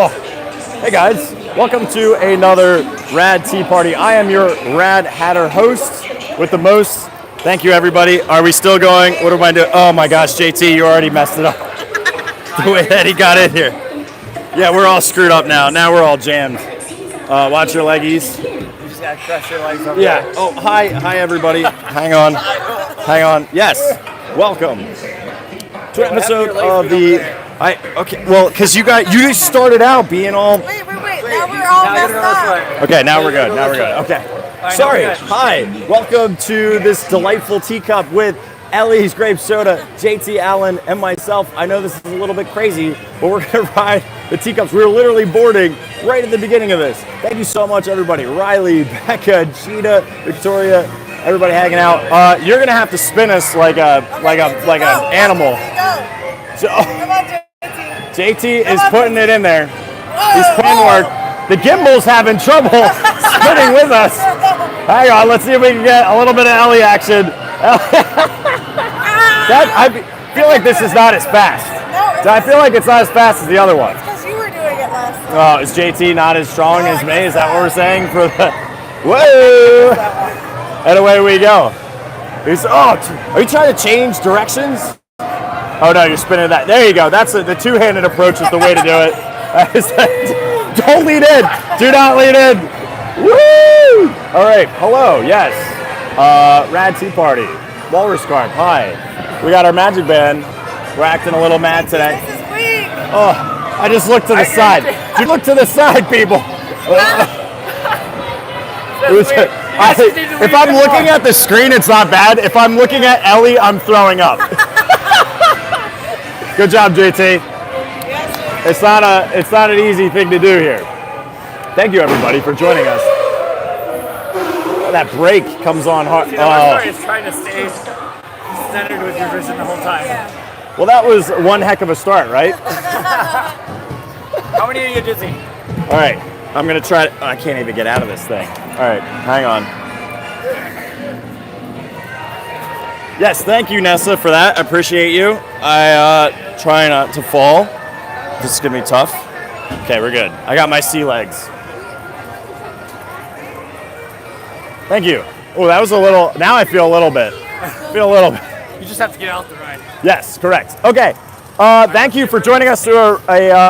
Oh, hey guys, welcome to another Rad Tea Party. I am your Rad Hatter host with the most. Thank you, everybody. Are we still going? What am I doing? Oh my gosh, JT, you already messed it up. The way that he got in here. Yeah, we're all screwed up now. Now we're all jammed. Watch your leggies. You just gotta crush your legs over Yeah. there. Oh, hi, everybody. Hang on. Yes. Welcome to an episode of the. Okay. Well, because you just started out being all. Wait. Now we're all messed up. Okay, now we're good. Okay. Sorry. Hi. Welcome to this delightful teacup with Ellie's Grape Soda, JT Allen, and myself. I know this is a little bit crazy, but we're going to ride the teacups. We're literally boarding right at the beginning of this. Thank you so much, everybody. Riley, Becca, Gina, Victoria, everybody hanging out. You're going to have to spin us like an animal. So, Come on, JT. JT is putting it in there. He's putting work. The gimbal's having trouble spinning with us. Hang on, let's see if we can get a little bit of Ellie action. I feel like this is not as fast. No, I feel like it's not as fast as the other one. because you were doing it last time. Oh, is JT not as strong as me? Is that what we're saying for the? Whoa! And away we go. Are you trying to change directions? Oh no, you're spinning that. There you go. That's the two-handed approach is the way to do it. Don't lean in. Do not lean in. Woo! All right. Hello. Yes. Rad Tea Party. Walrus Carp. Hi. We got our magic band. We're acting a little mad today. This is weak. Oh, I just looked to the side. You look to the side, people. If I'm looking at the screen, it's not bad. If I'm looking at Ellie, I'm throwing up. Good job, JT. It's not an easy thing to do here. Thank you, everybody, for joining us. That break comes on hard. The part is trying to stay centered with your vision the whole time. Yeah. Well, that was one heck of a start, right? How many are you dizzy? All right, I'm gonna try. I can't even get out of this thing. All right, hang on. Yes, thank you, Nessa, for that. I appreciate you. I try not to fall. This is gonna be tough. Okay, we're good. I got my sea legs. Thank you. Oh, that was a little. Now I feel a little bit. You just have to get out the ride. Yes, correct. Okay. Thank you for joining us to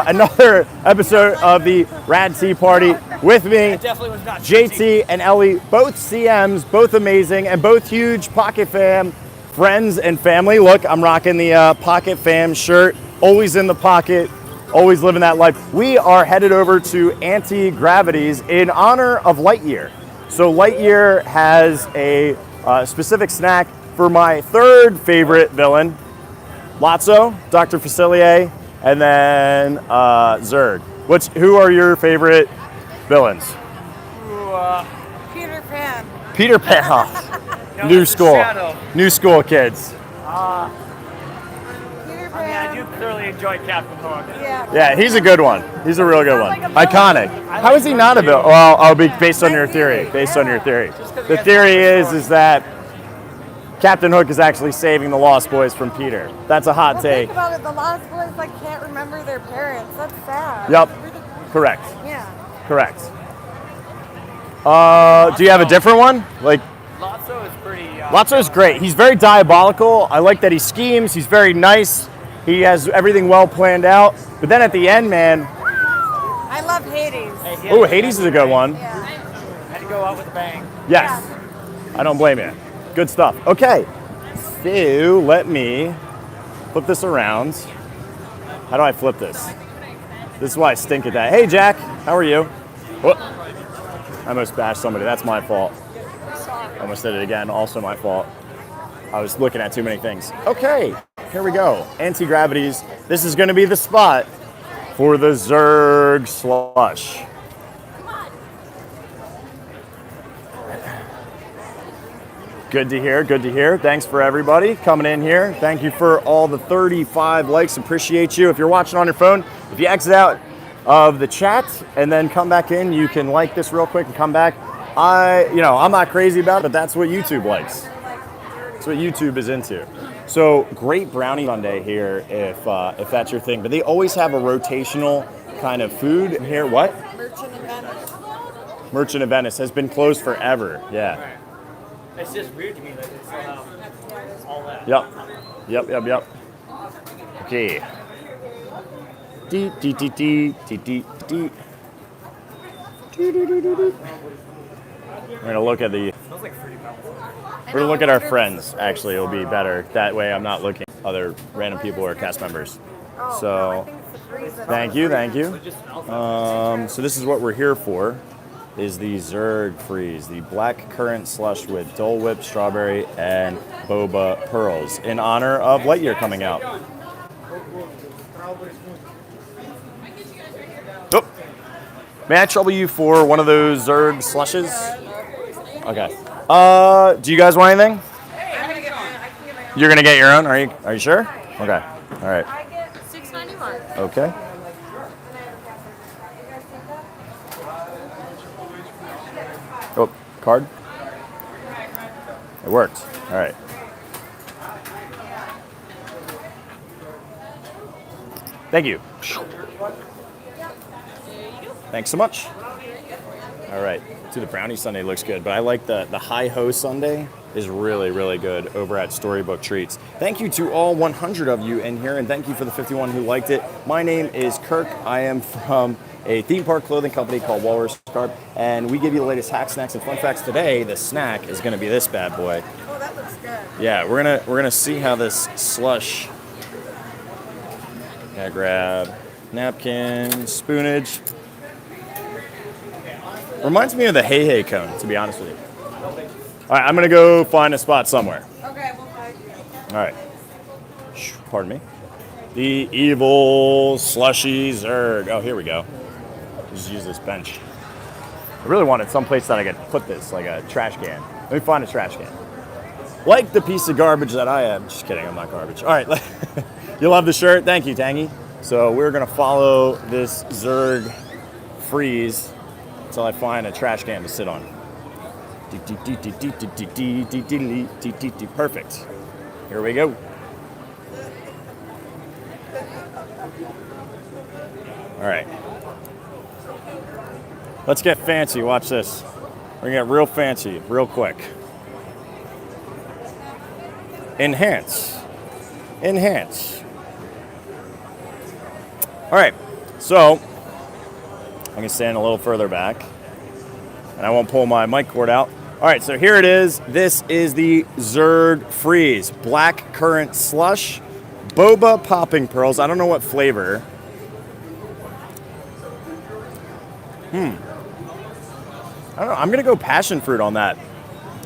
another episode of the Rad Tea Party with me, It definitely was not JT and Ellie, both CMs, both amazing, and both huge Pocket Fam friends and family. Look, I'm rocking the Pocket Fam shirt, always in the pocket, always living that life. We are headed over to Anti-Gravity's in honor of Lightyear. So Lightyear has a specific snack for my third favorite villain, Lotso, Dr. Facilier, and then Zurg. Who are your favorite villains? Peter Pan. Peter Pan. No, New it's a school. shadow. New school kids. Peter I mean, I Pan. do clearly enjoy Captain Hook. Yeah. Yeah, he's a good one. He's a real good one. Sounds like a Iconic. How is he not a villain? Well, I'll be based on your theory. Based on your theory. The theory is that Captain Hook is actually saving the Lost Boys from Peter. That's a hot Well, take. think about it. The Lost Boys can't remember their parents. That's sad. Yep. Correct. Yeah. Correct. Do you have a different one? Like, Lotso is pretty. Lotso's great. He's very diabolical. I like that he schemes. He's very nice. He has everything well planned out. But then at the end, man, I love Hades. oh, Hades is a good one. Yeah. Had to go out with a bang. Yes. I don't blame you. Good stuff. Okay. So let me flip this around. How do I flip this? This is why I stink at that. Hey, Jack. How are you? Whoop. I almost bashed somebody. That's my fault. Almost did it again. Also my fault. I was looking at too many things. Okay. Here we go. Anti-Gravity's. This is going to be the spot for the Zurg slush. Good to hear, good to hear. Thanks for everybody coming in here. Thank you for all the 35 likes. Appreciate you. If you're watching on your phone, if you exit out of the chat and then come back in, you can like this real quick and come back. I'm not crazy about it, but that's what YouTube likes. That's what YouTube is into. So great brownie Sundae here if that's your thing. But they always have a rotational kind of food in here. What? Merchant of Venice. Merchant of Venice has been closed forever. Yeah. Right. It's just weird to me that it's all that. Yep. Okay. Dee dee dee dee dee dee dee. We're gonna look at the. It smells like fruity pebbles. We're gonna look at our friends. Actually, it'll be better that way. I'm not looking at other random people or cast members. Oh, So, no, I think it's the freeze that thank you. It just smells like So this is what we're here for. Is the Zurg freeze, the black currant slush with Dole Whip strawberry and boba pearls in honor of Lightyear coming out. Oh. May I trouble you for one of those Zurg slushes? Okay. Do you guys want anything? You're gonna get your own? Are you sure? Okay. All right. I get $6.91. Okay. Oh, card? It worked. All right. Thank you. Thanks so much. All right. Dude, the brownie sundae looks good, but I like the hi-ho sundae is really, really good over at Storybook Treats. Thank you to all 100 of you in here, and thank you for the 51 who liked it. My name is Kirk. I am from a theme park clothing company called Walrus Carp, and we give you the latest hacks, snacks, and fun facts. Today, the snack is going to be this bad boy. Oh, that looks good. Yeah, we're gonna see how this slush. Gotta grab napkin, spoonage. Reminds me of the Hey Hey cone, to be honest with you. All right, I'm gonna go find a spot somewhere. Okay, we'll find you. All right. Pardon me. The evil slushy Zurg. Oh, here we go. Just use this bench. I really wanted someplace that I could put this, like a trash can. Let me find a trash can. Like the piece of garbage that I am. Just kidding, I'm not garbage. All right, you love the shirt? Thank you, Tangy. So we're gonna follow this Zurg freeze until I find a trash can to sit on. Perfect. Here we go. All right. Let's get fancy. Watch this. We're gonna get real fancy, real quick. Enhance. Enhance. All right. So I'm gonna stand a little further back, and I won't pull my mic cord out. All right. So here it is. This is the Zurg Freeze Black Currant Slush, Boba Popping Pearls. I don't know what flavor. I don't know. I'm gonna go passion fruit on that,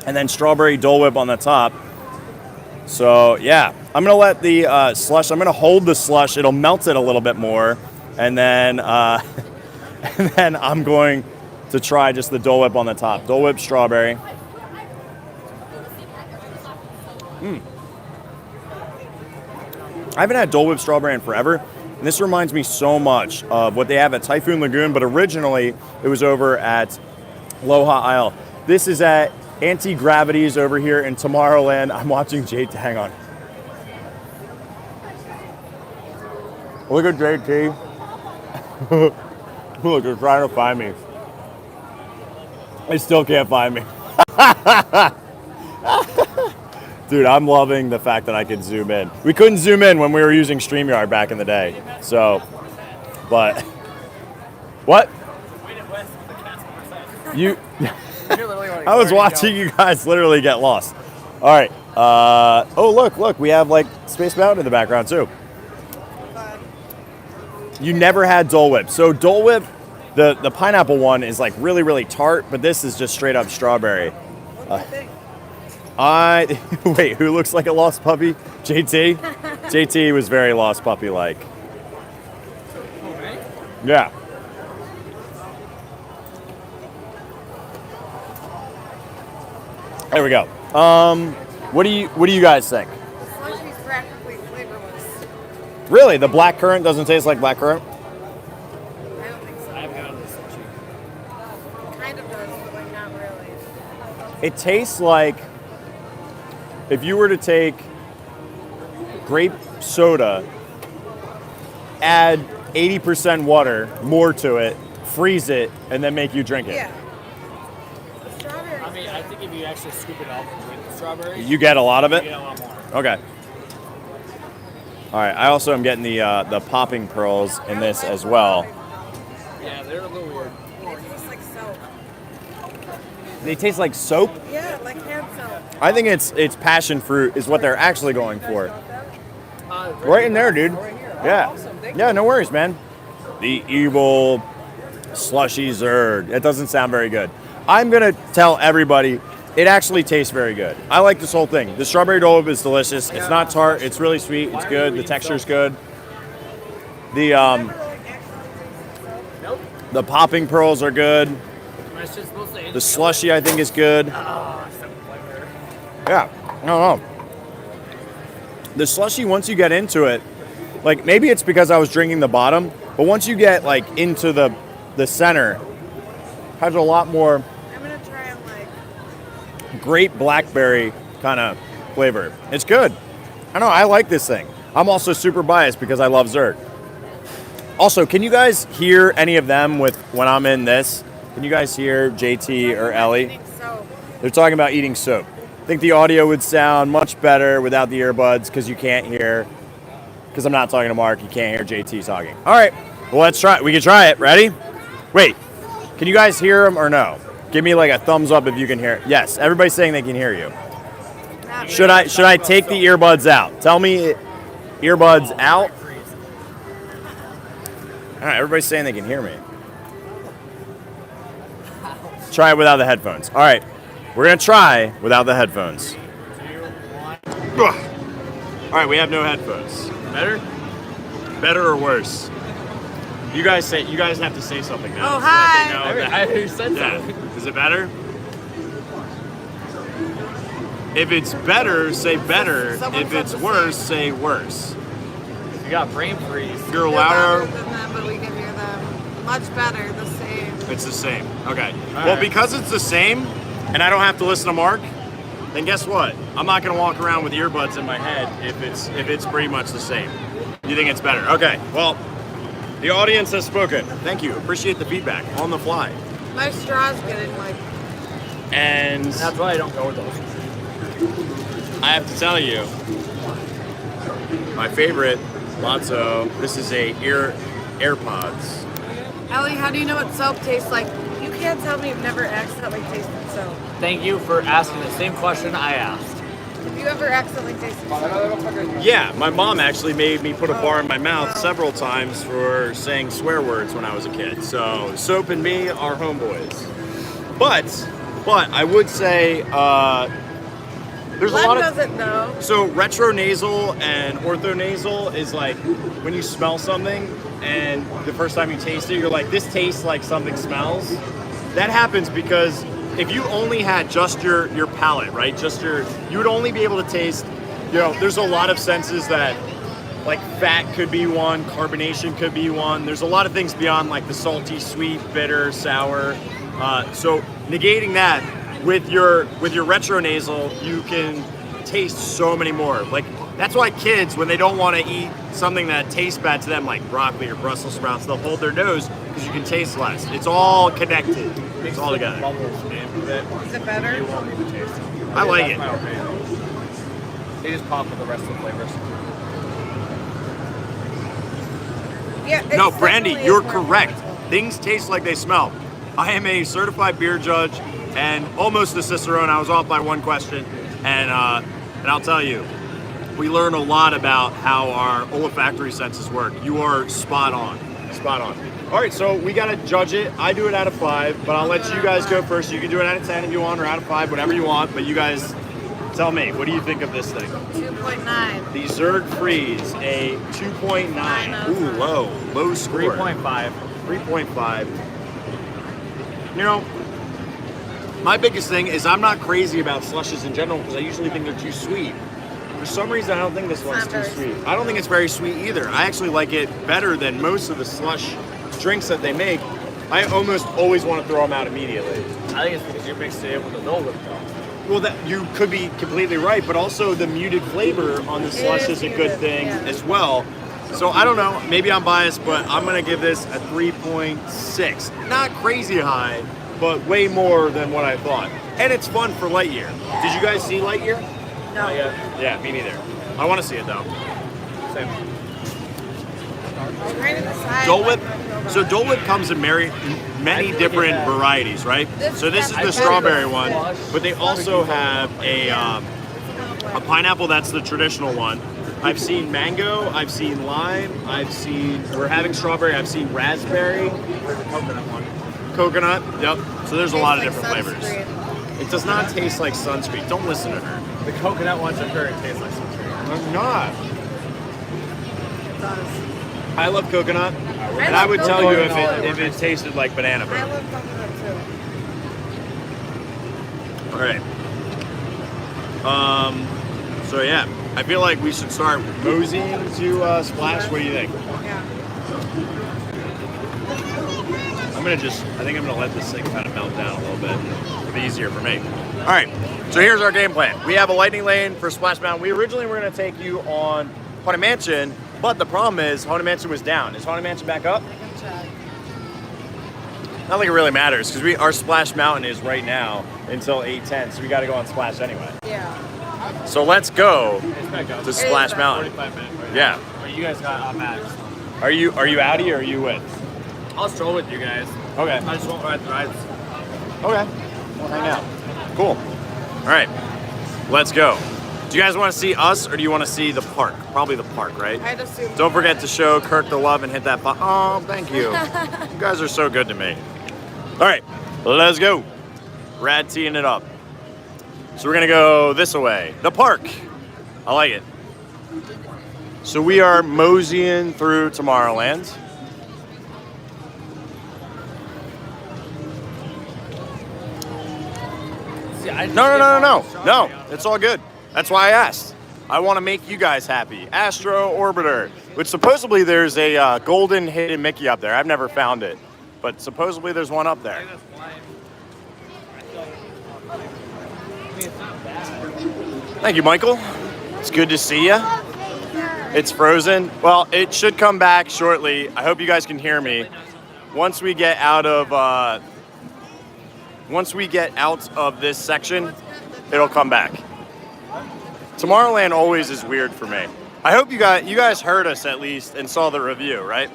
and then strawberry Dole Whip on the top. So yeah, I'm gonna let the slush. I'm gonna hold the slush. It'll melt it a little bit more, and then and then I'm going to try just the Dole Whip on the top. Dole Whip strawberry. I haven't had Dole Whip strawberry in forever. And this reminds me so much of what they have at Typhoon Lagoon, but originally it was over at Aloha Isle. This is at Anti-Gravity's over here in Tomorrowland. I'm watching JT. Hang on. Look at JT. Look, they're trying to find me. They still can't find me. Dude, I'm loving the fact that I can zoom in. We couldn't zoom in when we were using StreamYard back in the day. So, but what? You. I was watching you guys literally get lost. All right. Oh, look. We have like Space Mountain in the background too. You never had Dole Whip. So Dole Whip, the pineapple one is like really, really tart, but this is just straight up strawberry. Wait, who looks like a lost puppy? JT? JT was very lost puppy-like. Yeah. There we go. What do you guys think? The slushy's practically flavorless. Really? The black currant doesn't taste like black currant? I don't think so. I've had this slushy. It kind of does, but like not really. It tastes like if you were to take grape soda, add 80% water, more to it, freeze it, and then make you drink it. Yeah. The strawberry. I mean, I think if you actually scoop it up with the strawberries, You get a lot of you it? get a lot more. Okay. All right, I also am getting the popping pearls in this as well. Yeah, they're a little weird. It tastes like soap. They taste like soap. Yeah, like hand soap. I think it's passion fruit is what they're actually going for. Right Right in there, dude. Right here. Oh, Yeah. awesome. Thank Yeah, no worries, man. The evil slushy Zurg. It doesn't sound very good. I'm going to tell everybody it actually tastes very good. I like this whole thing. The strawberry Dole Whip is delicious. It's not tart. It's really sweet. It's good. The texture's good. Nope. The popping pearls are good. That's just supposed to The slushy, I think, is good. Oh, some flavor. Yeah, I don't know. The slushy, once you get into it, like maybe it's because I was drinking the bottom, but once you get like into the center, has a lot more I'm gonna try them like. grape blackberry kind of flavor. It's good. I know, I like this thing. I'm also super biased because I love Zurg. Also, can you guys hear any of them with when I'm in this? Can you guys hear JT or Ellie? So They're talking about eating soap. I think the audio would sound much better without the earbuds because you can't hear. Because I'm not talking to Mark, you can't hear JT talking. All right, well, let's try it. We can try it. Ready? Wait, can you guys hear them or no? Give me like a thumbs up if you can hear it. Yes, everybody's saying they can hear you. not Should I take the earbuds out? Tell me earbuds out. All right, everybody's saying they can hear me. Try it without the headphones. All right, we're gonna try without the headphones. Ugh. All right, we have no headphones. Better? Better or worse? You guys have to say something now. Oh, so that hi. they know I that- already said yeah. something. Is it better? If it's better, say better. Someone If said it's the worse, same. say worse. You got brain freeze. If you're They're louder, louder than them, but we can hear them much better. The same. it's the same. Okay. All Well, right. because it's the same, and I don't have to listen to Mark, then guess what? I'm not gonna walk around with earbuds in my head if it's pretty much the same. You think it's better? Okay. Well, the audience has spoken. Thank you. Appreciate the feedback on the fly. My straw's getting like. And That's why I don't go with those. I have to tell you, my favorite Lotso. This is a AirPods. Ellie, how do you know what soap tastes like? You can't tell me you've never accidentally tasted soap. Thank you for asking the same question I asked. Have you ever accidentally tasted soap? Yeah, my mom actually made me put a bar in my mouth several times for saying swear words when I was a kid. So soap and me are homeboys. But I would say there's a lot Len of. doesn't know. So retronasal and orthonasal is like when you smell something and the first time you taste it, you're like, this tastes like something smells. That happens because if you only had just your palate, right? You would only be able to taste, there's a lot of senses that like fat could be one, carbonation could be one. There's a lot of things beyond like the salty, sweet, bitter, sour. So negating that with your retronasal, you can taste so many more. Like that's why kids, when they don't want to eat something that tastes bad to them, like broccoli or Brussels sprouts, they'll hold their nose because you can taste less. It's all connected. It's all together. Is it better? I like it. They just pop with the rest of the flavors. Yeah. No, it's Brandy, definitely you're more correct. flavorful. Things taste like they smell. I am a certified beer judge and almost a Cicerone. I was off by one question, and I'll tell you, we learn a lot about how our olfactory senses work. You are spot on. Spot on. All right, so we got to judge it. I do it out of 5, but I'll let you guys go first. You can do it out of 10 if you want, or out of 5, whatever you want. But you guys tell me, what do you think of this thing? 2.9. The Zurg Freeze, a 2.9. Ooh, low score. 3.5. 3.5. My biggest thing is I'm not crazy about slushes in general because I usually think they're too sweet. For some reason, I don't think this one's not too very sweet. I don't think it's very sweet either. I actually like it better than most of the slush drinks that they make. I almost always want to throw them out immediately. I think it's because you're mixing it with the Dole Whip though. Well, that you could be completely right, but also the muted flavor on the slush is a good muted, thing yeah. as well. So I don't know, maybe I'm biased, but I'm gonna give this a 3.6. Not crazy high, but way more than what I thought. And it's fun for Lightyear. Did you guys see Lightyear? No. Yeah, me neither. I want to see it though. Same. Right in the side. Dole Whip. So Dole Whip comes in many different varieties, right? So this is the strawberry one, but they also have a pineapple. That's the traditional one. I've seen mango. I've seen lime. We're having strawberry. I've seen raspberry. There's a coconut one. Coconut. Yep. So there's a lot of Tastes different like flavors. sunscreen. It does not taste like sunscreen. Don't listen to her. The coconut ones are sure it tastes like something. I'm not. It does. I love coconut, and I would tell you if it tasted like banana I bread. love coconut too. All right. So yeah, I feel like we should start moseying to Splash. What do you think? Yeah. I think I'm gonna let this thing kind of melt down a little bit. It'll be easier for me. All right. So here's our game plan. We have a lightning lane for Splash Mountain. We originally were gonna take you on Haunted Mansion, but the problem is Haunted Mansion was down. Is Haunted Mansion back up? I can check. Not like it really matters because our Splash Mountain is right now until 8:10, so we got to go on Splash anyway. Yeah. So let's go It's back up. to Splash back. Mountain. 45 minutes. Right? Yeah. But you guys got max. Are you outie or are you with? I'll stroll with you guys. Okay. I just won't ride the rides. Okay. We'll hang out. Cool. All right. Let's go. Do you guys want to see us or do you want to see the park? Probably the park, right? I'd assume. Don't forget to show Kirk the love and hit that button. Oh, thank you. You guys are so good to me. All right, let's go. Rad teeing it up. So we're gonna go this way, the park. I like it. So we are moseying through Tomorrowland. See, I just No, it's all good. That's why I asked. I want to make you guys happy. Astro Orbiter, which supposedly there's a golden hidden Mickey up there. I've never found it, but supposedly there's one up there. Thank you, Michael. It's good to see you. It's frozen. Well, it should come back shortly. I hope you guys can hear me. Once we get out of this section, it'll come back. Tomorrowland always is weird for me. I hope you guys heard us at least and saw the review, right?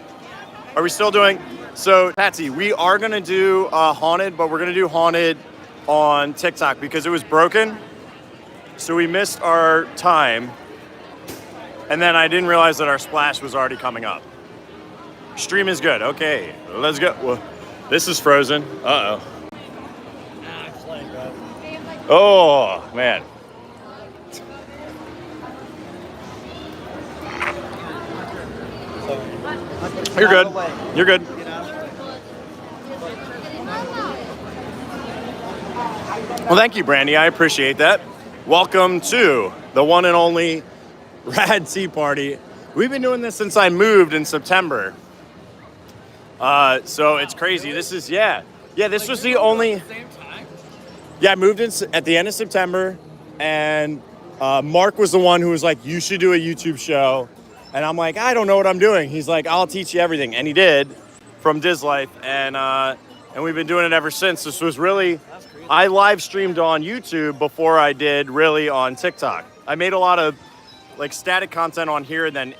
Are we still doing? So, Patsy, we are gonna do Haunted, but we're gonna do Haunted on TikTok because it was broken. So we missed our time. And then I didn't realize that our Splash was already coming up. Stream is good. Okay, let's go. Well, this is frozen. Uh-oh. Oh, man. You're good. You're good. Well, thank you, Brandy. I appreciate that. Welcome to the one and only Rad Tea Party. We've been doing this since I moved in September. So it's crazy. This is, this was the only... Yeah, I moved in at the end of September, and Mark was the one who was like, you should do a YouTube show. And I'm like, I don't know what I'm doing. He's like, I'll teach you everything. And he did from Diz Life. And we've been doing it ever since. This was really, I live streamed on YouTube before I did really on TikTok. I made a lot of like static content on here and then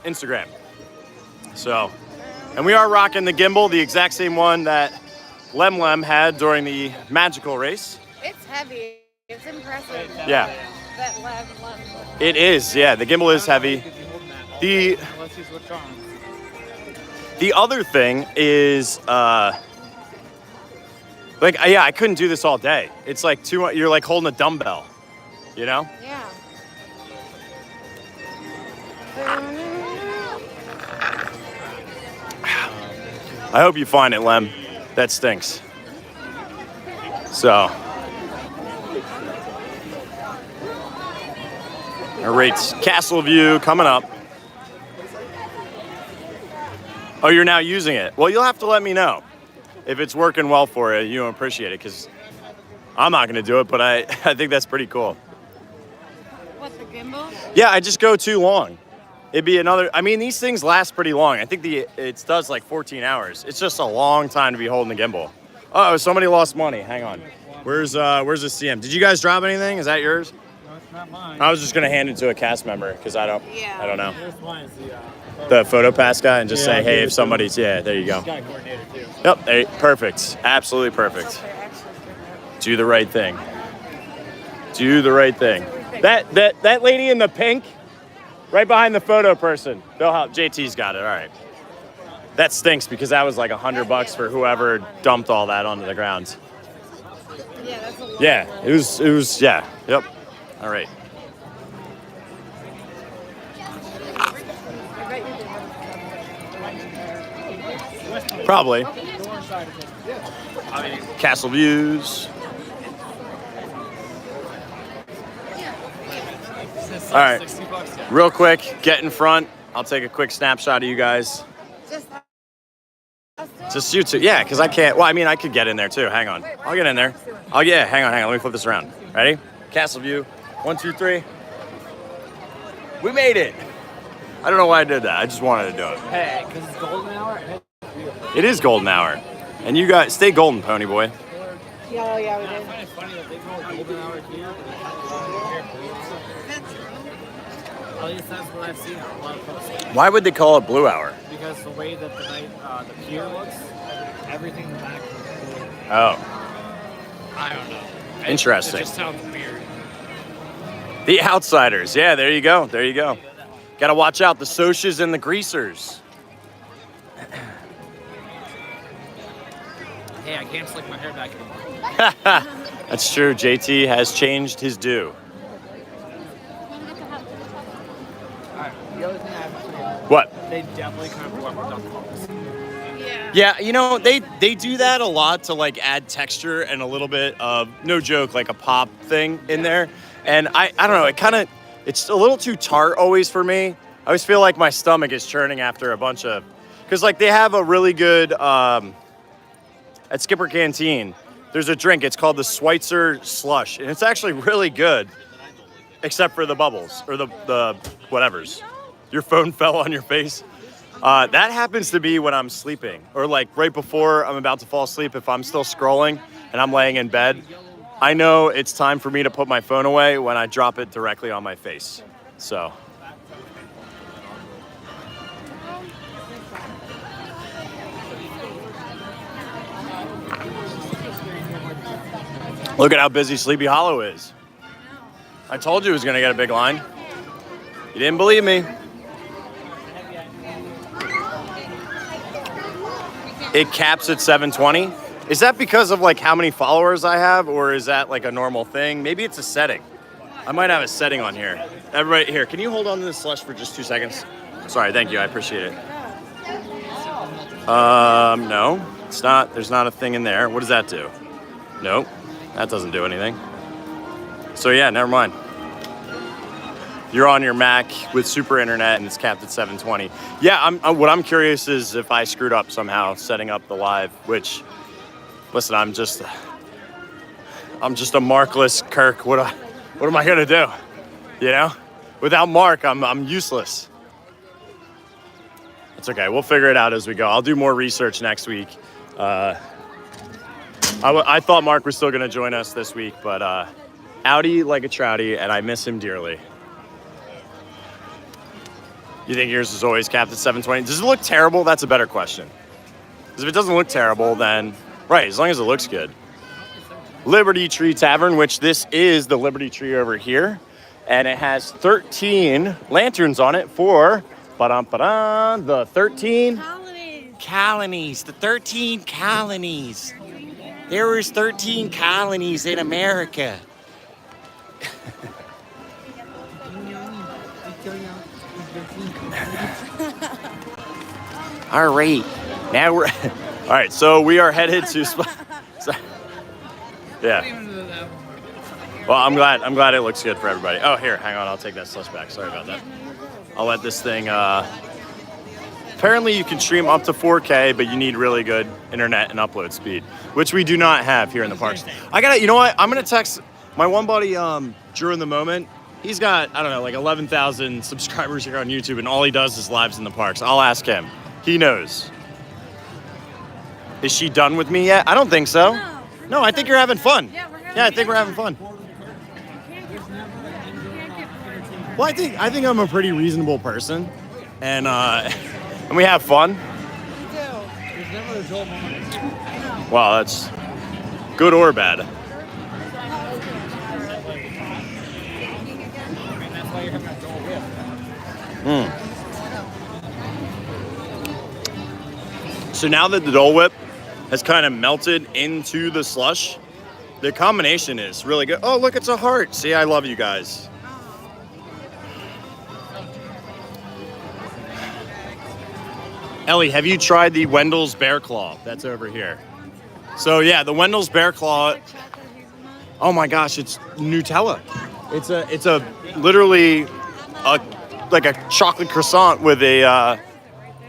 Instagram. So, and we are rocking the gimbal, the exact same one that Lem had during the magical race. It's heavy. It's impressive. Yeah. That Lem. It is, yeah. The gimbal is heavy. The other thing is, I couldn't do this all day. It's like you're like holding a dumbbell, you know? Yeah. I hope you find it, Lem. That stinks. So. All right, Castle View coming up. Oh, you're now using it. Well, you'll have to let me know if it's working well for you. You don't appreciate it because I'm not going to do it, but I think that's pretty cool. What, the gimbal? Yeah, I just go too long. it'd be another. I mean, these things last pretty long. I think it does like 14 hours. It's just a long time to be holding the gimbal. Oh, somebody lost money. Hang on. Where's the CM? Did you guys drop anything? Is that yours? No, it's not mine. I was just gonna hand it to a cast member because I don't know. Here's mine. The photo pass guy and just Yeah, say, hey, I'll if somebody's there you go. He's got a coordinator too. Yep, perfect. Absolutely perfect. Do the right thing. Do the right thing. That lady in the pink, right behind the photo person. They'll help. JT's got it. All right. That stinks because that was like $100 for whoever dumped all that onto the ground. Yeah, that's a lot. Yeah, it was. Yeah. Yep. All right. I bet you did. Probably. Castle views. All right. $60. Real quick, get in front. I'll take a quick snapshot of you guys. Just you two. Yeah, because I can't. Well, I mean, I could get in there too. Hang on. I'll get in there. Oh, yeah. Hang on. Let me flip this around. Ready? Castle view. 1, 2, 3. We made it. I don't know why I did that. I just wanted to do it. Hey, because it's golden hour. It is golden hour. And you guys, stay golden, pony boy. Yeah, we I did. find it funny that they call it golden hour here. At least that's what I've seen on a lot of posts. Why would they call it blue hour? Because the way that the pier looks, everything in the back is blue. Oh, I don't know. Interesting. It just sounds weird. The outsiders. Yeah, there you go. There you go. Got to watch out. The socias and the greasers. Hey, I can't slick my hair back anymore. That's true. JT has changed his do. The other thing I have to say, What? they definitely could have warmed up calls. Yeah. Yeah, you know, they do that a lot to like add texture and a little bit of, no joke, like a pop thing in there. And I don't know, it's a little too tart always for me. I always feel like my stomach is churning after a bunch of, because like they have a really good, at Skipper Canteen, there's a drink, it's called the Schweitzer Slush. And it's actually really good, except for the bubbles, or the whatevers. Your phone fell on your face. That happens to be when I'm sleeping, or like right before I'm about to fall asleep. If I'm still scrolling and I'm laying in bed, I know it's time for me to put my phone away when I drop it directly on my face. So. Look at how busy Sleepy Hollow is. I told you it was gonna get a big line. You didn't believe me. It caps at 720. Is that because of like how many followers I have, or is that like a normal thing? Maybe it's a setting. I might have a setting on here. Everybody here, can you hold on to this slush for just 2 seconds? Sorry, thank you, I appreciate it. No, it's not, there's not a thing in there. What does that do? Nope, that doesn't do anything. So yeah, never mind. You're on your Mac with super internet and it's capped at 720. Yeah, what I'm curious is if I screwed up somehow setting up the live, which, listen, I'm just a markless Kirk. What am I gonna do? You know, without Mark, I'm useless. It's okay. We'll figure it out as we go. I'll do more research next week. I thought Mark was still gonna join us this week, but outie like a trouty, and I miss him dearly. You think yours is always capped at 720? Does it look terrible? That's a better question. Because if it doesn't look terrible, then, right, as long as it looks good. Liberty Tree Tavern, which this is the Liberty Tree over here. And it has 13 lanterns on it for, the 13 colonies. The 13 colonies. There was 13 colonies in America. All right, now we're all right. So we are headed to. Yeah. Well, I'm glad it looks good for everybody. Oh, here, hang on. I'll take that slush back. Sorry about that. I'll let this thing. Apparently, you can stream up to 4K, but you need really good internet and upload speed, which we do not have here in the parks. You know what? I'm gonna text my one buddy. During the moment, He's got, I don't know, like 11,000 subscribers here on YouTube, and all he does is lives in the parks. I'll ask him. He knows. Is she done with me yet? I don't think so. No, I think you're having fun. Yeah, I think we're having fun. Well, I think I'm a pretty reasonable person, and we have fun. There's never a dull moment. Wow, that's good or bad. I mean, that's why you're having a dull whip. So now that the Dole Whip has kind of melted into the slush, the combination is really good. Oh, look, it's a heart. See, I love you guys. Ellie, have you tried the Wendell's Bear Claw? That's over here. So yeah, the Wendell's Bear Claw. Oh my gosh, it's Nutella. It's a literally like a chocolate croissant with a.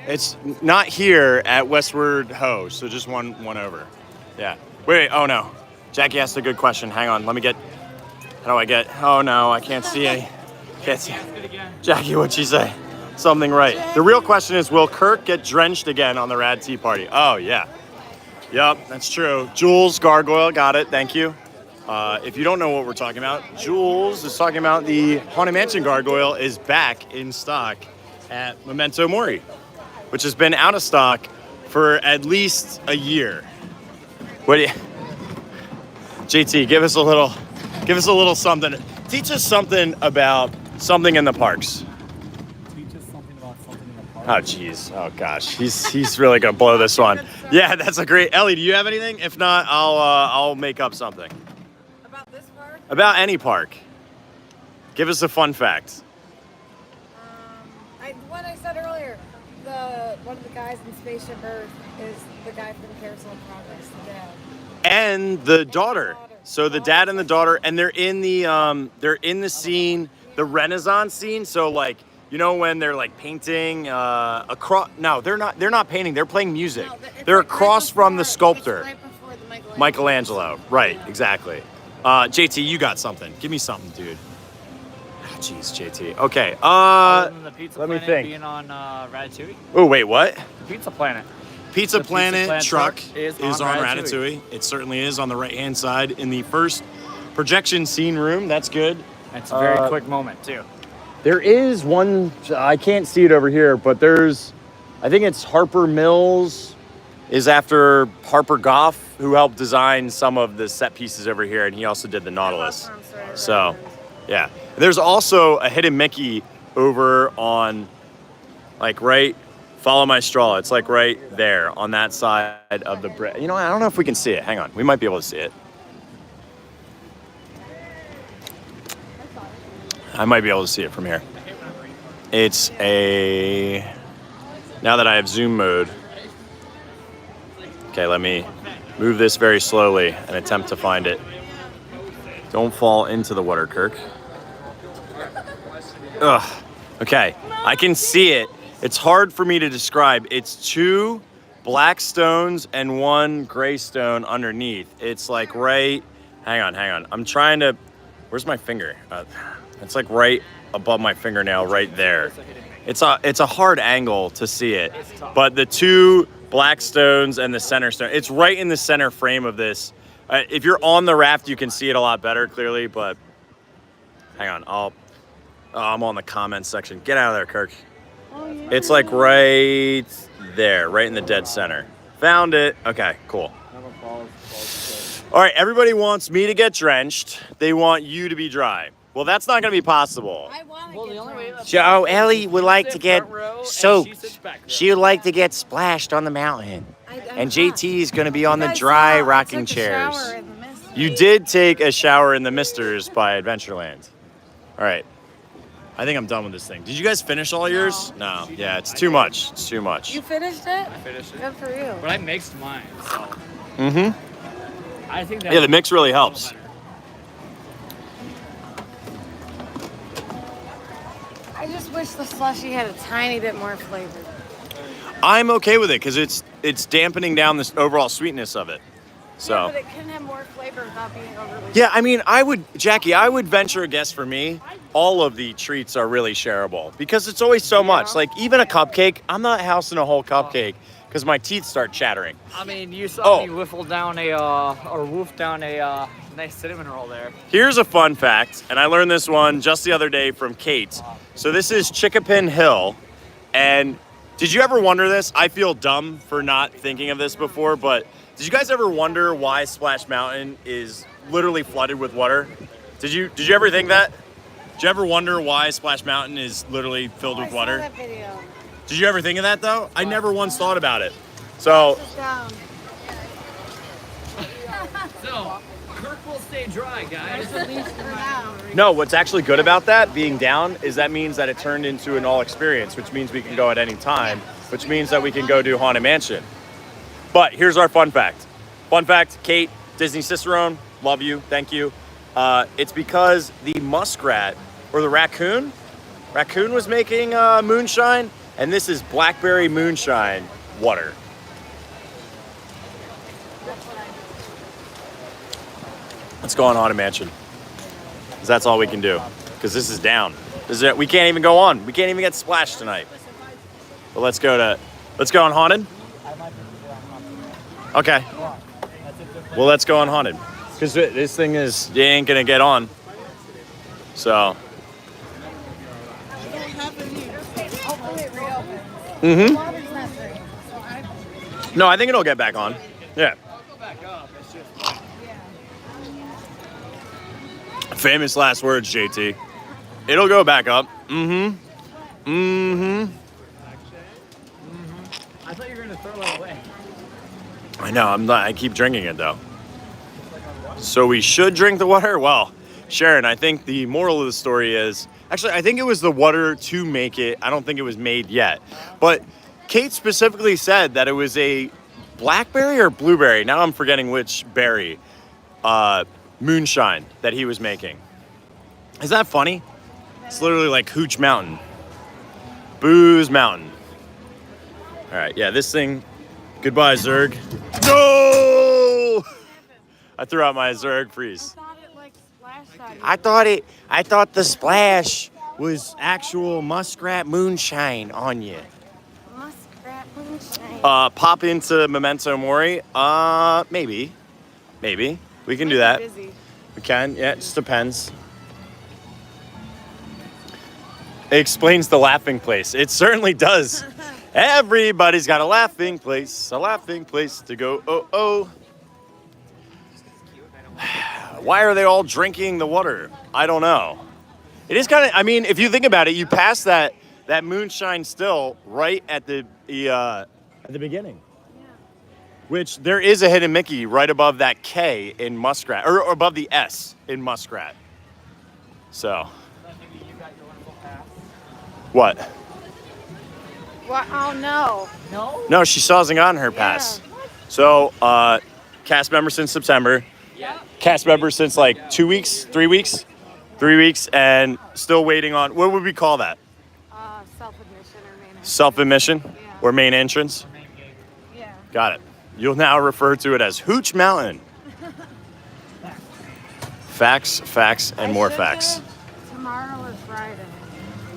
It's not here at Westward Ho, so just one over. Yeah. Wait. Oh no, Jackie asked a good question. Hang on. Let me get. How do I get? Oh no, I can't see any. Can't see. Jackie, what'd she say? Something right. The real question is, will Kirk get drenched again on the Rad Tea Party? Oh, yeah. Yep, that's true. Jules Gargoyle, got it, thank you. If you don't know what we're talking about, Jules is talking about the Haunted Mansion Gargoyle is back in stock at Memento Mori, which has been out of stock for at least a year. What do you... JT, give us a little something. Teach us something about something in the parks. Oh jeez. Oh gosh. He's really gonna blow this one. Yeah, that's a great. Ellie, do you have anything? If not, I'll make up something. About this park? About any park. Give us a fun fact. What I said earlier. One of the guys in Spaceship Earth is the guy from Carousel of Progress, the dad. And the daughter. So the dad and the daughter, and they're in the scene, the Renaissance scene. So like. You know when they're like painting across? No, they're not painting. They're playing music. No, they're like across from the sculptor, right before the Michelangelo. Right, exactly. JT, you got something. Give me something, dude. Jeez, JT. Okay. Other than the Pizza let me Planet think. being on Ratatouille. Oh wait, what? The Pizza Planet. Pizza The Planet, Pizza Planet truck is on on Ratatouille. It certainly is on the right-hand side in the first projection scene room. That's good. It's a very quick moment too. There is one, I can't see it over here, but I think it's Harper Mills is after Harper Goff, who helped design some of the set pieces over here, and he also did the Nautilus. So, yeah. There's also a hidden Mickey over on, like right, follow my straw. It's like right there on that side of the bridge. You know, I don't know if we can see it. Hang on, we might be able to see it. I might be able to see it from here. It's now that I have zoom mode. Okay, let me move this very slowly and attempt to find it. Don't fall into the water, Kirk. Ugh. Okay, I can see it. It's hard for me to describe. It's 2 black stones and 1 gray stone underneath. It's like right, hang on. I'm trying to, where's my finger? It's like right above my fingernail, right there. It's a hard angle to see it, but the 2 black stones and the center stone, it's right in the center frame of this. If you're on the raft, you can see it a lot better clearly, but hang on, I'm on the comments section. Get out of there, Kirk. It's like right there, right in the dead center. Found it. Okay, cool. All right, everybody wants me to get drenched. They want you to be dry. Well, that's not going to be possible. I want to get drenched. So Ellie would like to get soaked. She would like to get splashed on the mountain. And JT is going to be on the dry rocking chairs. You did take a shower in the Misters by Adventureland. All right. I think I'm done with this thing. Did you guys finish all yours? No. Yeah, it's too much. It's too much. You finished it? I finished it. Good for you. But I mixed mine, so. Mm-hmm. I think that. Yeah, the mix really helps. I just wish the slushie had a tiny bit more flavor. I'm okay with it because it's dampening down this overall sweetness of it. So. Yeah, but it can have more flavor without being overly. Yeah, I mean, Jackie, I would venture a guess for me, all of the treats are really shareable because it's always so much. Like, even a cupcake, I'm not housing a whole cupcake because my teeth start chattering. I mean, you saw me whiffle down or woof down a nice cinnamon roll there. Here's a fun fact, and I learned this one just the other day from Kate. So this is Chickapin Hill, and did you ever wonder this? I feel dumb for not thinking of this before, but did you guys ever wonder why Splash Mountain is literally flooded with water? Did you ever think that? Did you ever wonder why Splash Mountain is literally filled with water? I saw that video. Did you ever think of that though? I never once thought about it. So, Down. So, Kirk will stay dry, guys. no, what's actually good about that being down is that means that it turned into an all experience, which means we can go at any time, which means that we can go do Haunted Mansion. But here's our fun fact. Fun fact, Kate, Disney Cicerone, love you, thank you. It's because the muskrat, or the raccoon was making moonshine, and this is blackberry moonshine water. Let's go on Haunted Mansion. 'Cause that's all we can do. Because this is down. We can't even go on. We can't even get splashed tonight. But let's go on Haunted. Okay. Well, let's go on Haunted. Because this thing they ain't gonna get on. So. Mm-hmm. No, I think it'll get back on. Yeah. Famous last words, JT. It'll go back up. Mm-hmm. Mm-hmm. I thought you were gonna throw it away. I know, I'm not. I keep drinking it though. So we should drink the water? Well, Sharon, I think the moral of the story is, actually, I think it was the water to make it. I don't think it was made yet. But Kate specifically said that it was a blackberry or blueberry, now I'm forgetting which berry, moonshine that he was making. Is that funny? It's literally like Hooch Mountain. Booze Mountain. All right, yeah, this thing, goodbye, Zurg. No! I threw out my Zurg freeze. I thought it like splashed on you. I thought the splash was actual muskrat moonshine on you. Muskrat moonshine. Pop into Memento Mori. Maybe. We can do that. Busy. We can, yeah, it just depends. It explains the laughing place. It certainly does. Everybody's got a laughing place to go, oh. Why are they all drinking the water? I don't know. It is kind of, I mean, if you think about it, you pass that moonshine still right at the beginning. Yeah. Which there is a hidden Mickey right above that K in Muskrat, or above the S in Muskrat. So. What? What? Oh no. No? No, she still hasn't gotten her pass. Yeah. So, cast member since September. Yeah. Cast member since like 2 weeks, 3 weeks? 3 weeks, and still waiting on, what would we call that? Self-admission or main entrance. Self-admission? Yeah. Or main entrance? Yeah. Got it. You'll now refer to it as Hooch Mountain. Facts, and more facts. Tomorrow or Friday.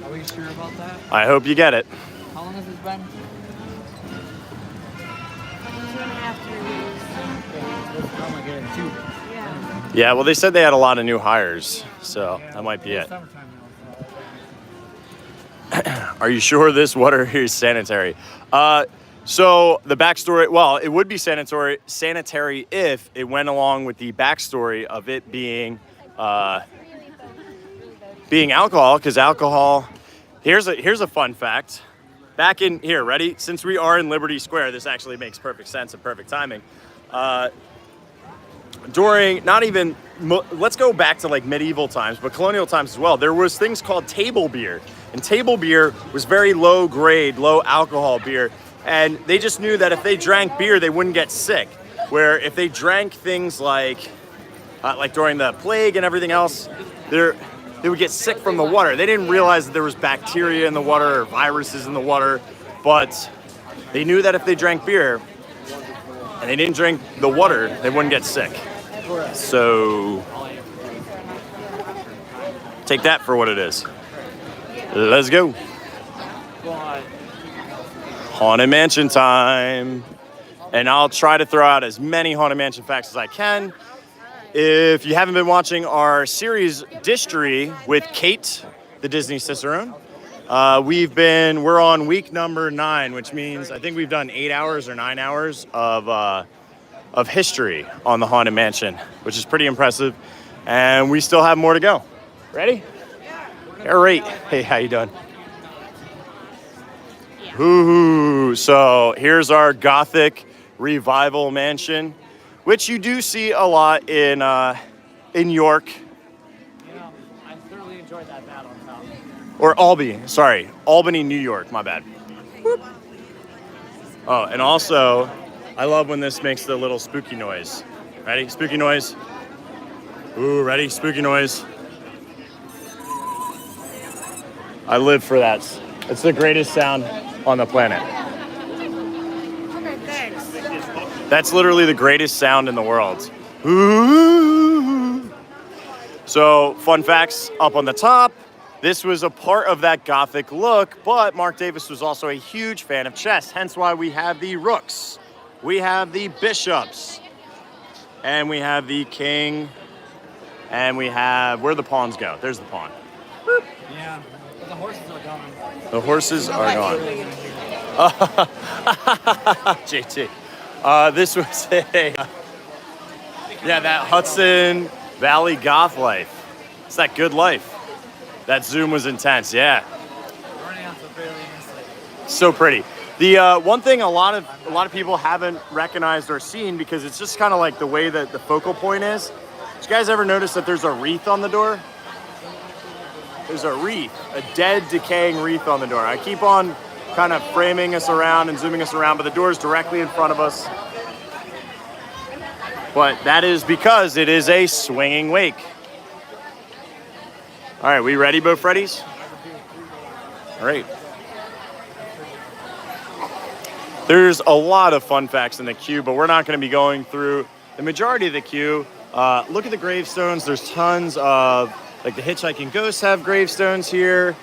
Are we sure about that? I hope you get it. How long has this been? 2.5, 3 weeks. Oh my god, 2. Yeah. Yeah, well, they said they had a lot of new hires, so that might be it. Summertime Are you sure this water here is sanitary? So the backstory, well, it would be sanitary if it went along with the backstory of it being alcohol, because alcohol. Here's a fun fact. Back in here, ready? Since we are in Liberty Square, this actually makes perfect sense and perfect timing. During let's go back to like medieval times, but colonial times as well. There was things called table beer, and table beer was very low grade, low alcohol beer, and they just knew that if they drank beer, they wouldn't get sick. Where if they drank things like during the plague and everything else, they would get sick from the water. They didn't realize that there was bacteria in the water or viruses in the water, but they knew that if they drank beer, and they didn't drink the water, they wouldn't get sick. So take that for what it is. Let's go. Haunted Mansion time. And I'll try to throw out as many Haunted Mansion facts as I can. If you haven't been watching our series Distry with Kate, the Disney Cicerone, we're on week number 9, which means I think we've done 8 hours or 9 hours of history on the Haunted Mansion, which is pretty impressive. And we still have more to go. Ready? All right. Hey, how you doing? Ooh, so here's our Gothic Revival Mansion, which you do see a lot in York. You know, I thoroughly enjoyed that battle on top. Or Albany, New York, my bad. Whoop. Oh, and also, I love when this makes the little spooky noise. Ready? Spooky noise. Ooh, ready? Spooky noise. I live for that. It's the greatest sound on the planet. Okay, thanks. That's literally the greatest sound in the world. Ooh. So, fun facts up on the top. This was a part of that Gothic look, but Mark Davis was also a huge fan of chess, hence why we have the rooks, we have the bishops, and we have the king, and we have, where'd the pawns go? There's the pawn. Boop. Yeah, but the horses are gone. The horses are gone. JT. This was that Hudson Valley goth life. It's that good life. That zoom was intense, yeah. Running out so barely nicely. So pretty. The one thing a lot of people haven't recognized or seen, because it's just kind of like the way that the focal point is. Did you guys ever notice that there's a wreath on the door? There's a wreath, a dead, decaying wreath on the door. I keep on kind of framing us around and zooming us around, but the door is directly in front of us. But that is because it is a swinging wake. All right, we ready, Bo Freddies? All right. There's a lot of fun facts in the queue, but we're not going to be going through the majority of the queue. Look at the gravestones. There's tons of, like the Hitchhiking Ghosts have gravestones here.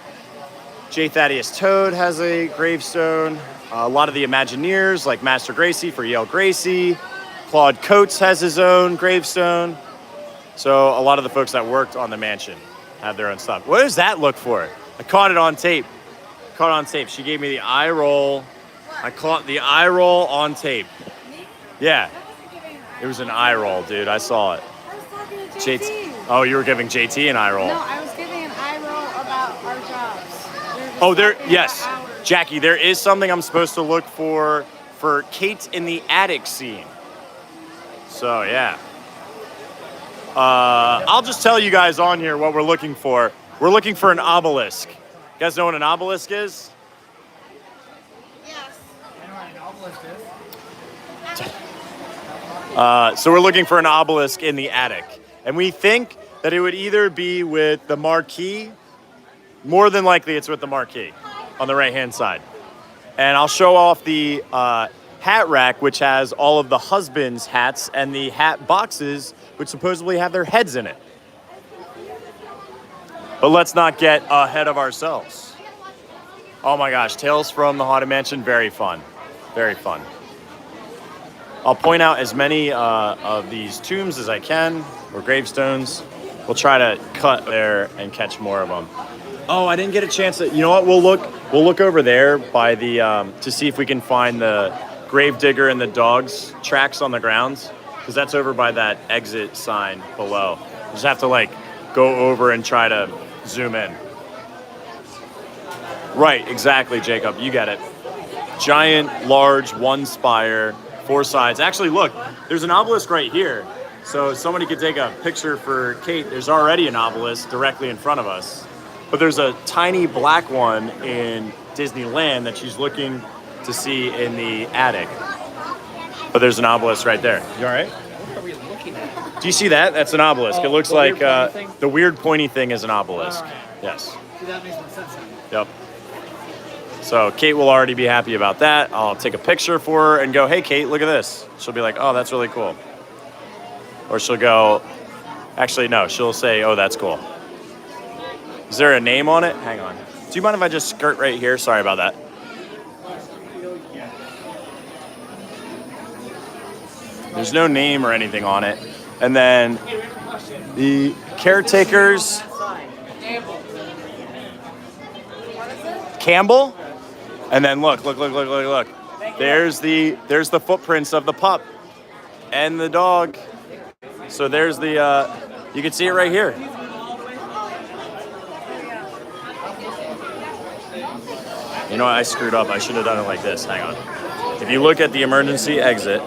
J. Thaddeus Toad has a gravestone. A lot of the Imagineers, like Master Gracie for Yale Gracie. Claude Coates has his own gravestone. So a lot of the folks that worked on the mansion have their own stuff. What does that look for? I caught it on tape. She gave me the eye roll. I caught the eye roll on tape. Yeah. It was an eye roll, dude. I saw it. I was talking to JT. Oh, you were giving JT an eye roll. No, I was giving an eye roll about our jobs. Oh, yes. Jackie, there is something I'm supposed to look for Kate in the attic scene. So, yeah. I'll just tell you guys on here what we're looking for. We're looking for an obelisk. You guys know what an obelisk is? Yes. I know what an obelisk is. So we're looking for an obelisk in the attic. And we think that it would either be with the marquee, more than likely it's with the marquee on the right-hand side. And I'll show off the hat rack, which has all of the husbands' hats and the hat boxes, which supposedly have their heads in it. But let's not get ahead of ourselves. Oh my gosh, Tales from the Haunted Mansion, very fun. Very fun. I'll point out as many of these tombs as I can, or gravestones. We'll try to cut there and catch more of them. Oh, I didn't get a chance to, you know what, we'll look over there by the, to see if we can find the gravedigger and the dog's tracks on the grounds, because that's over by that exit sign below. You just have to like go over and try to zoom in. Right, exactly, Jacob, you get it. Giant, large, one spire, 4 sides. Actually, look, there's an obelisk right here. So somebody could take a picture for Kate. There's already an obelisk directly in front of us. But there's a tiny black one in Disneyland that she's looking to see in the attic. But there's an obelisk right there. You all right? What are we looking at? Do you see that? That's an obelisk. Oh, it looks the like weird pointy thing? the weird pointy thing is an obelisk. All right. Yes. See, that makes more sense. Yep. So Kate will already be happy about that. I'll take a picture for her and go, hey, Kate, look at this. She'll be like, oh, that's really cool. Or she'll go, actually, no, she'll say, oh, that's cool. Is there a name on it? Hang on. Do you mind if I just skirt right here? Sorry about that. There's no name or anything on it. And then the caretakers. Campbell? And then look. There's the footprints of the pup and the dog. So there's the, you can see it right here. You know what, I screwed up. I should have done it like this. Hang on. If you look at the emergency exit,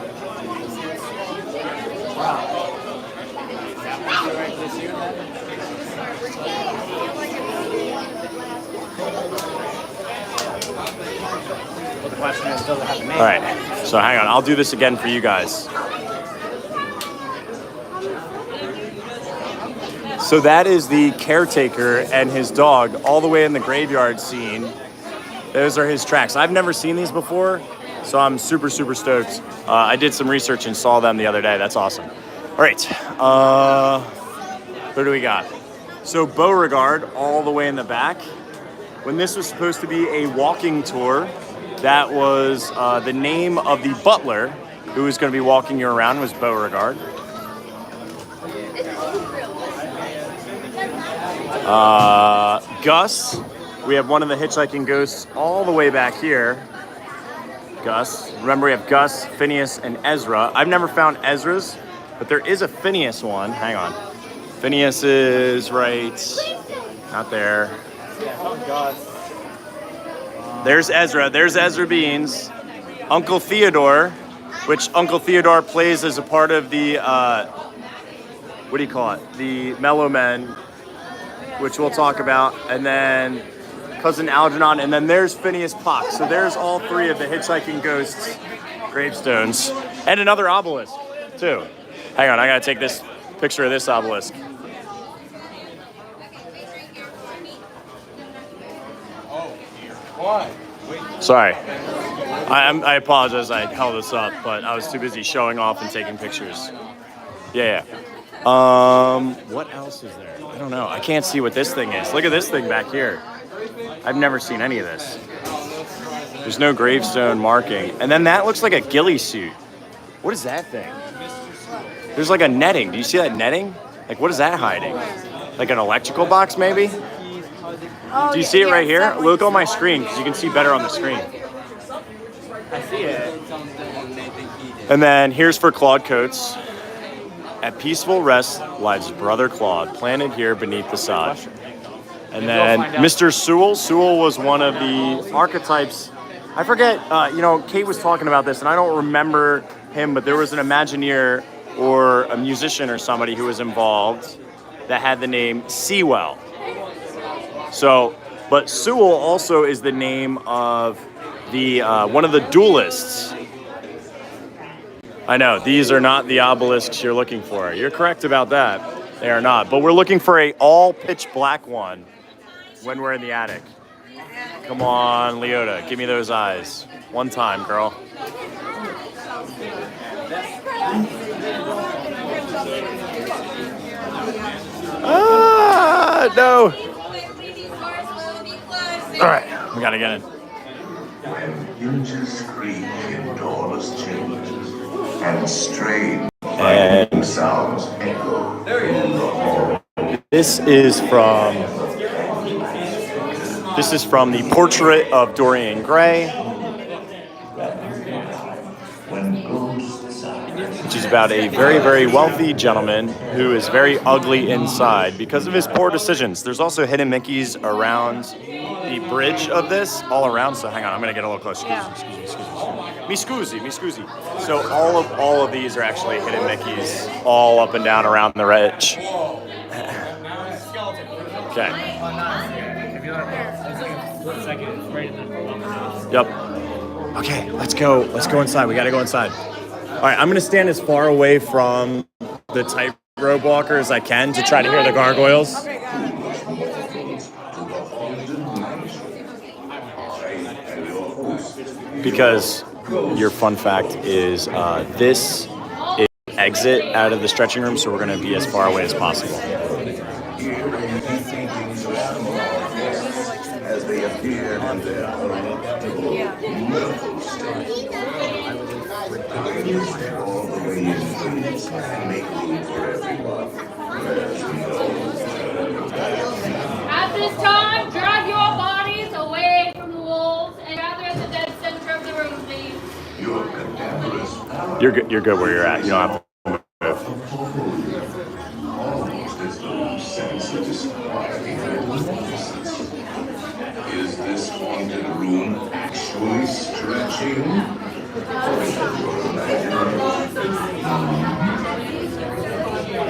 all right, so hang on. I'll do this again for you guys. So that is the caretaker and his dog all the way in the graveyard scene. Those are his tracks. I've never seen these before, so I'm super, super stoked. I did some research and saw them the other day. That's awesome. All right, what do we got? So Beauregard all the way in the back. When this was supposed to be a walking tour, that was the name of the butler who was going to be walking you around was Beauregard. Gus, we have one of the hitchhiking ghosts all the way back here. Gus, remember we have Gus, Phineas, and Ezra. I've never found Ezra's, but there is a Phineas one. Hang on. Phineas is right out there. There's Ezra. There's Ezra Beans. Uncle Theodore, which Uncle Theodore plays as a part of the, what do you call it? The Mellow Men, which we'll talk about. And then Cousin Algernon. And then there's Phineas Pox. So there's all three of the hitchhiking ghosts' gravestones. And another obelisk, too. Hang on, I gotta take this picture of this obelisk. Sorry. I apologize I held this up, but I was too busy showing off and taking pictures. Yeah. What else is there? I don't know. I can't see what this thing is. Look at this thing back here. I've never seen any of this. There's no gravestone marking. And then that looks like a ghillie suit. What is that thing? There's like a netting. Do you see that netting? Like, what is that hiding? Like an electrical box, maybe? Do you see it right here? Look on my screen, because you can see better on the screen. I see it. And then here's for Claude Coates. At peaceful rest lies brother Claude, planted here beneath the sod. And then Mr. Sewell. Sewell was one of the archetypes. I forget, Kate was talking about this, and I don't remember him, but there was an Imagineer or a musician or somebody who was involved that had the name Sewell. So, but Sewell also is the name of the one of the duelists. I know, these are not the obelisks you're looking for. You're correct about that. They are not. But we're looking for a all pitch black one when we're in the attic. Come on, Leota, give me those eyes. One time, girl. No. All right, we gotta get in. When hinges creak in doorless chambers and strange vibrating sounds echo through the hall. This is from the portrait of Dorian Gray, which is about a very, very wealthy gentleman who is very ugly inside because of his poor decisions. There's also hidden Mickeys around the bridge of this, all around. So hang on, I'm gonna get a little closer. Excuse me. So all of these are actually hidden Mickeys, all up and down around the ridge. Okay. Yep. Okay, let's go. Let's go inside. We gotta go inside. All right, I'm gonna stand as far away from the tightrope walker as I can to try to hear the gargoyles. because your fun fact is this is exit out of the stretching room, so we're going to be as far away as possible. As they appear in their all the way in, please. Make room for everyone. There's no At this time, drag your bodies away from the walls and gather at the dead center of the room, please. Your cadaverous You're good where you're at. You don't have to move. almost as though you sense a disquieting presence. Is this haunted room actually stretching? Or is it your imagination?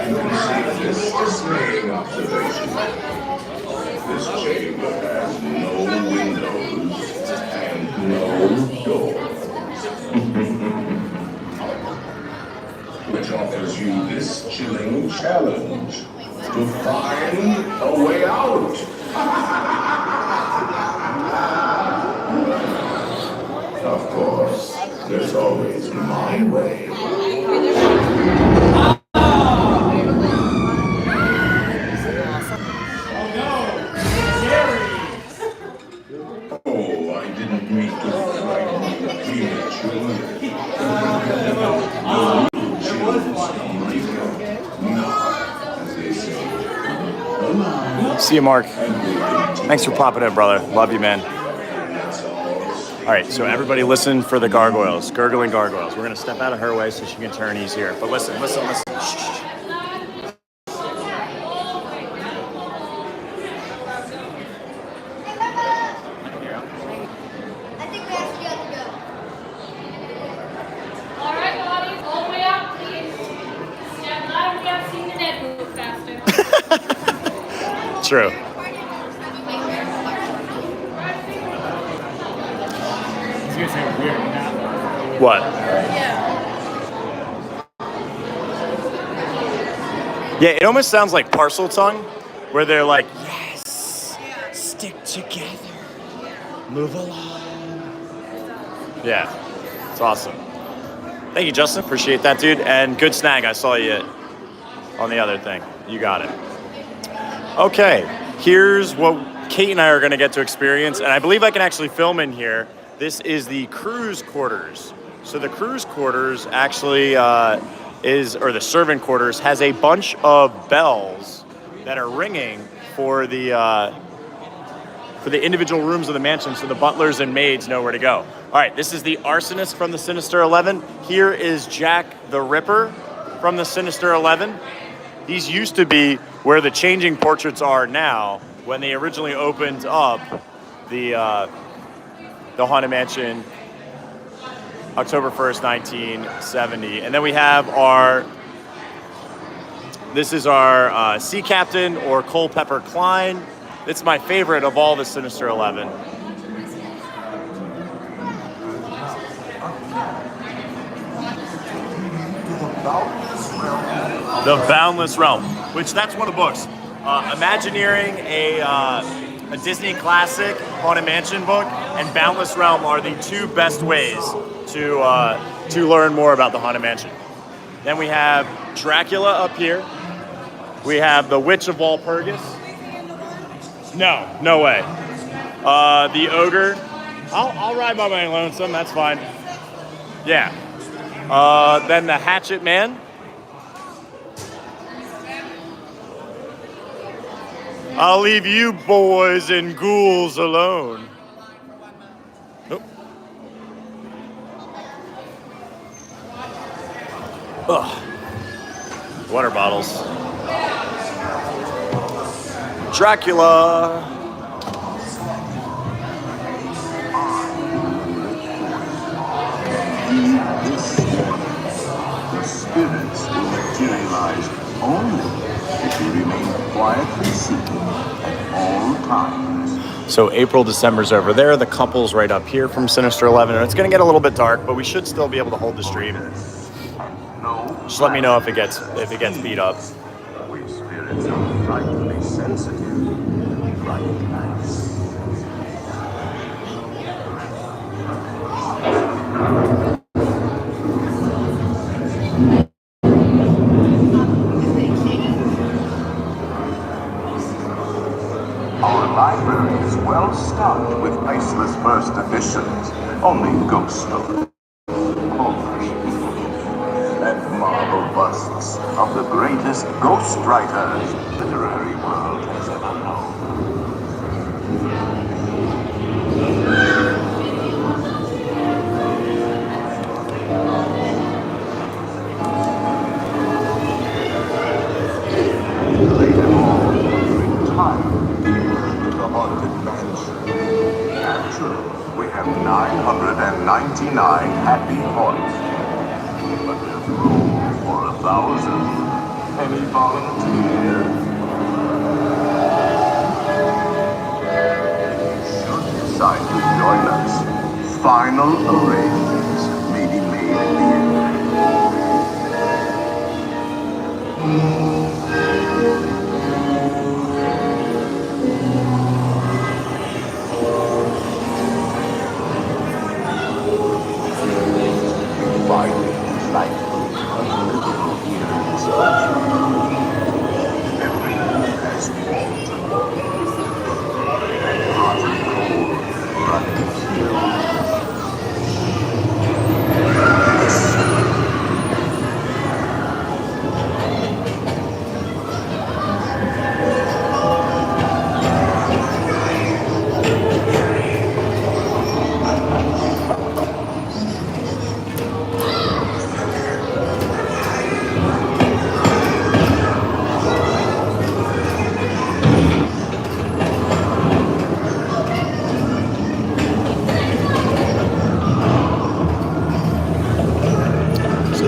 You can see this dismaying observation. This chamber has no windows and no doors. Which offers you this chilling challenge to find a way out. Of course, there's always my way. Oh, I didn't mean to frighten you prematurely. See you, Mark. Thanks for popping in, brother. Love you, man. All right, so everybody listen for the gargoyles, gurgling gargoyles. We're going to step out of her way so she can turn easier. But listen. Shh. All right, bodies, all the way out, please. Step louder, we have seen the dead move faster. True. What? Yeah, it almost sounds like parcel tongue, where they're like, yes, stick together, move along. Yeah, it's awesome. Thank you, Justin. Appreciate that, dude. And good snag. I saw you on the other thing. You got it. Okay, here's what Kate and I are going to get to experience, and I believe I can actually film in here. This is the cruise quarters. So the cruise quarters actually or the servant quarters has a bunch of bells that are ringing for the individual rooms of the mansion, so the butlers and maids know where to go. All right, this is the arsonist from the Sinister 11. Here is Jack the Ripper from the Sinister 11. These used to be where the changing portraits are now when they originally opened up the Haunted Mansion October 1st, 1970. And then we have this is our Sea Captain or Culpepper Klein. It's my favorite of all the Sinister 11. The Boundless Realm, which that's one of the books. Imagineering, a Disney classic Haunted Mansion book, and Boundless Realm are the two best ways to learn more about the Haunted Mansion. Then we have Dracula up here. We have the Witch of Walpurgis. No way. The Ogre. I'll ride by my lonesome. That's fine. Yeah. Then the Hatchet Man. I'll leave you boys and ghouls alone. Nope. Ugh. Water bottles. Dracula. The spirits will materialize only if you remain quietly seeking at all times. So April, December's over there. The couple's right up here from Sinister 11. And it's going to get a little bit dark, but we should still be able to hold the stream. Just let me know if it gets beat up. We spirits are frightfully sensitive. Right nice. only ghost stories. And marble busts of the greatest ghost writers the literary world has ever known. Later on, retired to the haunted mansion. Naturally, we have 999 happy points. But there's room for 1,000. Any volunteers? Should decide to join us, final arrangements may be made at the end.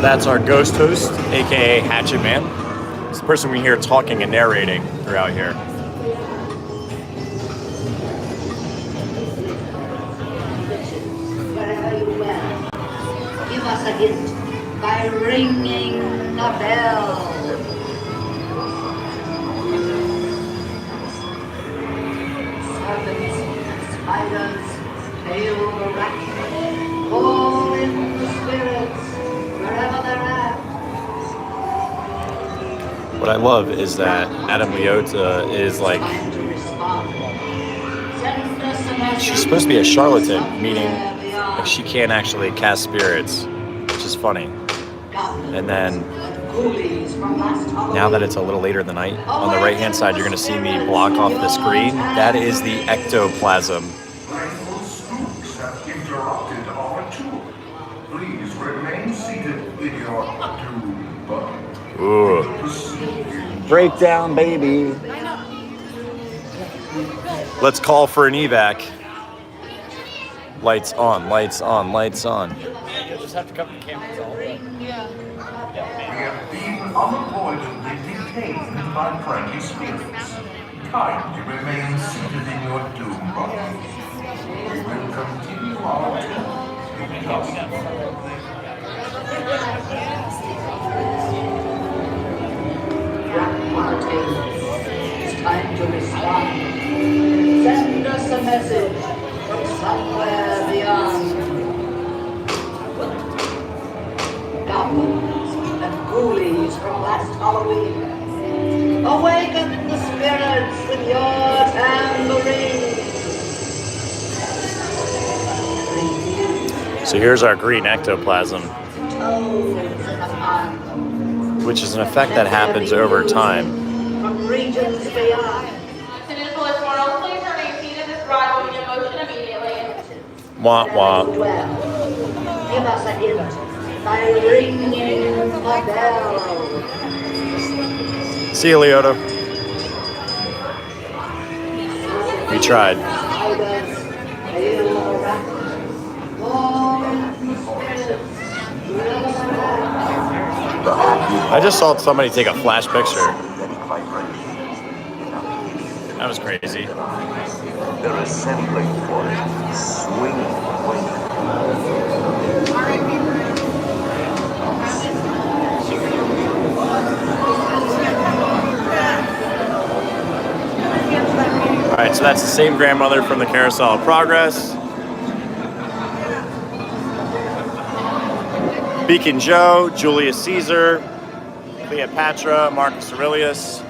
That's our ghost host, aka Hatchet Man. It's the person we hear talking and narrating throughout here. Wherever you were, give us a hint by ringing the bell. Serpents, spiders, pale rats, call in the spirits. What I love is that Adam Leota is like, she's supposed to be a charlatan, meaning like she can't actually cast spirits, which is funny. And then now that it's a little later in the night, on the right hand side you're going to see me block off the screen. That is the ectoplasm. Please remain seated in your doom buggy. Ooh. Breakdown, baby. Let's call for an evac. Lights on, lights on, lights on. You'll just have to cover the cameras all the way. We have been unavoidably detained by friendly spirits. Kindly remain seated in your doom buggy. We will continue our tour. It's time to respond. Send us a message from somewhere beyond. Goblins and ghoulies from last Halloween. Awaken the spirits with your tambourine. So here's our green ectoplasm, which is an effect that happens over time. From regions beyond. Students will tomorrow, please remain seated. This ride will be in motion immediately. Wah wah. Give us a hint by ringing the bell. See you, Leota. We tried. I just saw somebody take a flash picture. That was crazy. They're assembling for it. Swing. All right, so that's the same grandmother from the Carousel of Progress. Beacon Joe, Julius Caesar, Cleopatra, Marcus Aurelius.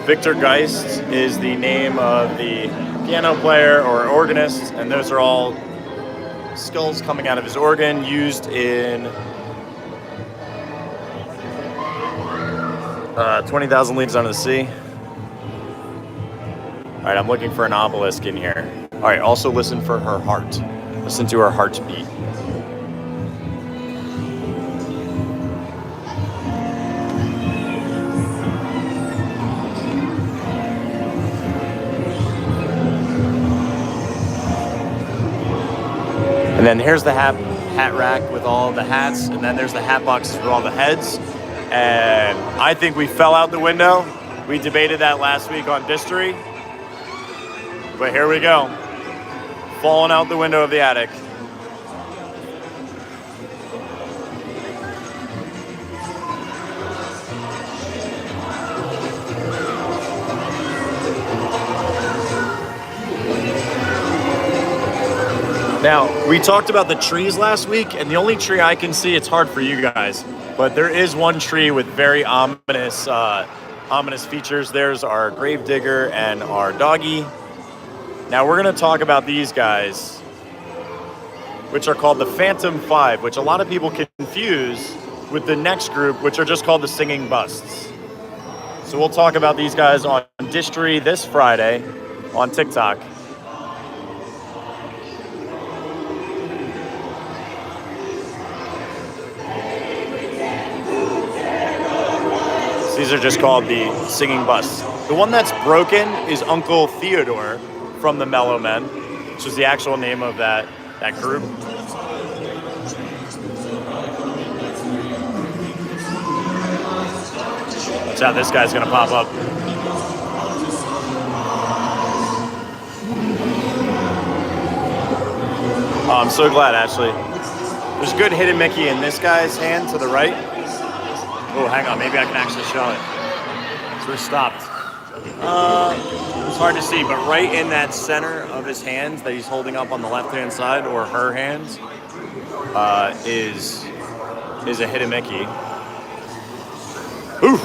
Victor Geist is the name of the piano player or organist, and those are all skulls coming out of his organ used in 20,000 Leagues Under the Sea. All right, I'm looking for an obelisk in here. All right, also listen for her heart. Listen to her heart beat. And then here's the hat rack with all the hats, and then there's the hat boxes with all the heads. And I think we fell out the window. We debated that last week on Distory. But here we go. Falling out the window of the attic. Now, we talked about the trees last week, and the only tree I can see, it's hard for you guys, but there is one tree with very ominous features. There's our gravedigger and our doggy. Now, we're going to talk about these guys, which are called the Phantom Five, which a lot of people confuse with the next group, which are just called the Singing Busts. So we'll talk about these guys on Distory this Friday on TikTok. These are just called the Singing Busts. The one that's broken is Uncle Theodore from the Mellow Men, which is the actual name of that group. Watch out, this guy's gonna pop up. Oh, I'm so glad, actually. There's a good hidden Mickey in this guy's hand to the right. Oh, hang on, maybe I can actually show it. So we're stopped. It's hard to see, but right in that center of his hands that he's holding up on the left-hand side, or her hands, is a hidden Mickey. Ooh!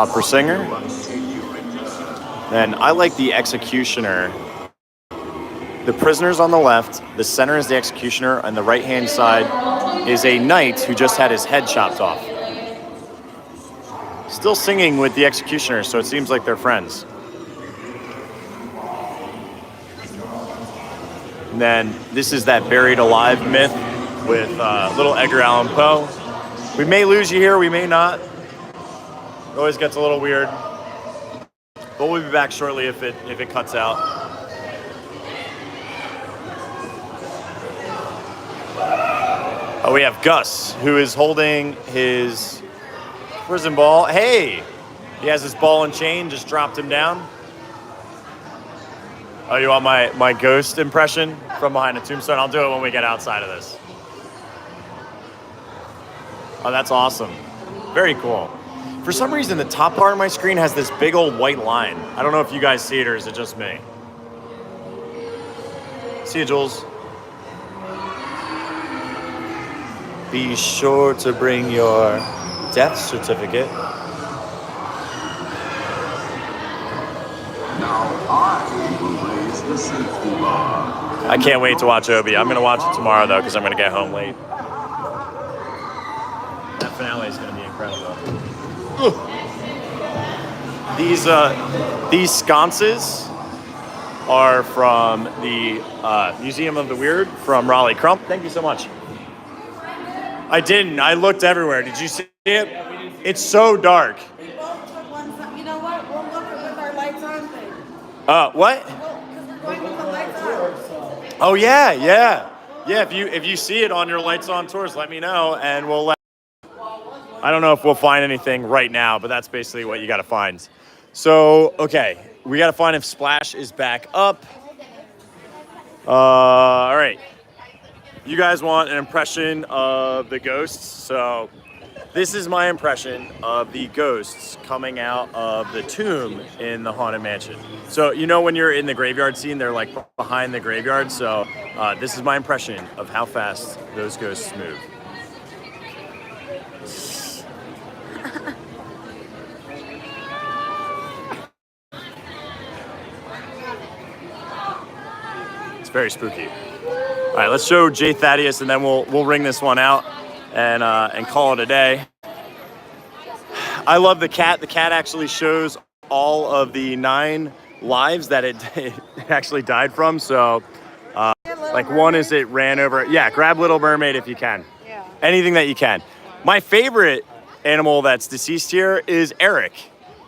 Persinger. Then I like the Executioner. The prisoner's on the left, the center is the Executioner, and the right-hand side is a knight who just had his head chopped off. Still singing with the Executioner, so it seems like they're friends. And then this is that buried alive myth with little Edgar Allan Poe. We may lose you here, we may not. It always gets a little weird. But we'll be back shortly if it cuts out. Oh, we have Gus, who is holding his prison ball. Hey, he has his ball and chain, just dropped him down. Oh, you want my ghost impression from behind a tombstone? I'll do it when we get outside of this. Oh, that's awesome. Very cool. For some reason, the top part of my screen has this big old white line. I don't know if you guys see it or is it just me? See you, Jules. Be sure to bring your death certificate. Now I will raise the safety bar. I can't wait to watch Obi. I'm going to watch it tomorrow, though, because I'm going to get home late. That finale is going to be incredible. These sconces are from the Museum of the Weird from Raleigh. Crump, thank you so much. I didn't. I looked everywhere. Did you see it? It's so dark. We both took one side. You know what? We'll look at with our lights on thing. What? Because we're going with the lights on. Oh yeah. If you see it on your lights on tours, let me know, and we'll let. I don't know if we'll find anything right now, but that's basically what you got to find. So okay, we got to find if Splash is back up. All right. You guys want an impression of the ghosts, so this is my impression of the ghosts coming out of the tomb in the Haunted Mansion. So you know when you're in the graveyard scene, they're like behind the graveyard, so this is my impression of how fast those ghosts move. very spooky. All right, let's show J Thaddeus, and then we'll ring this one out and call it a day. I love the cat. The cat actually shows all of the 9 lives that it actually died from. So, like one is it ran over. Yeah, grab Little Mermaid if you can. Yeah. Anything that you can. My favorite animal that's deceased here is Eric,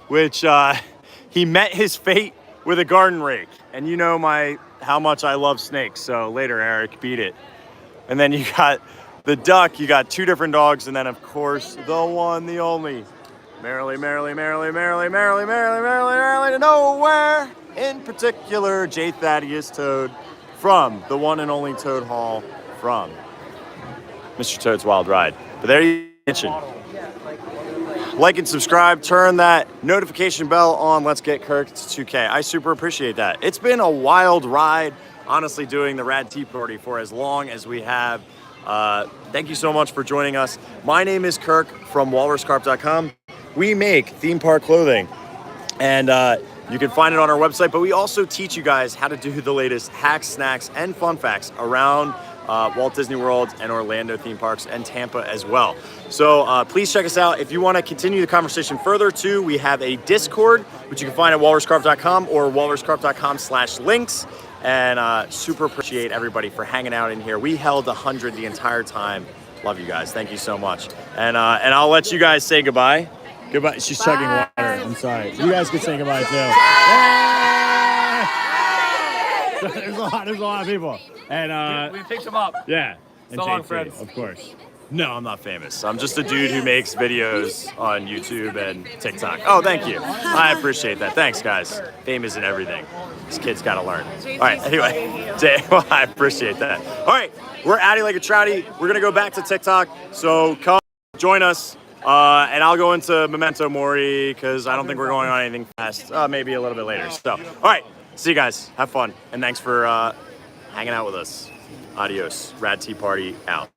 which he met his fate with a garden rake. And you know how much I love snakes. So later, Eric, beat it. And then you got the duck. You got 2 different dogs, and then of course the one, the only. Merrily, merrily, merrily, merrily, merrily, merrily, merrily, merrily to nowhere. In particular, J Thaddeus Toad from the one and only Toad Hall from Mr. Toad's Wild Ride. But there you mention. Like and subscribe, turn that notification bell on. Let's get Kirk to 2K. I super appreciate that. It's been a wild ride, honestly, doing the Rad Tea Party for as long as we have. Thank you so much for joining us. My name is Kirk from walruscarp.com. We make theme park clothing, and you can find it on our website, but we also teach you guys how to do the latest hacks, snacks, and fun facts around Walt Disney World and Orlando theme parks and Tampa as well. So please check us out. If you want to continue the conversation further too, we have a Discord, which you can find at walruscarp.com or walruscarp.com/links. And super appreciate everybody for hanging out in here. We held 100 the entire time. Love you guys. Thank you so much. And I'll let you guys say goodbye. Goodbye. She's chugging water. I'm sorry. You guys can say goodbye too. Yeah! There's a lot of people. And We picked him up. yeah. And So long, JT, friends. of course. No, I'm not famous. I'm just a dude who makes videos on YouTube and TikTok. Oh, thank you. I appreciate that. Thanks, guys. Fame isn't everything. These kids gotta learn. All right, anyway. Well, I appreciate that. All right, we're Addy Like a Trouty. We're gonna go back to TikTok. So come join us. And I'll go into Memento Mori because I don't think we're going on anything fast. Maybe a little bit later. So, all right. See you guys. Have fun. And thanks for hanging out with us. Adios. Rad Tea Party out.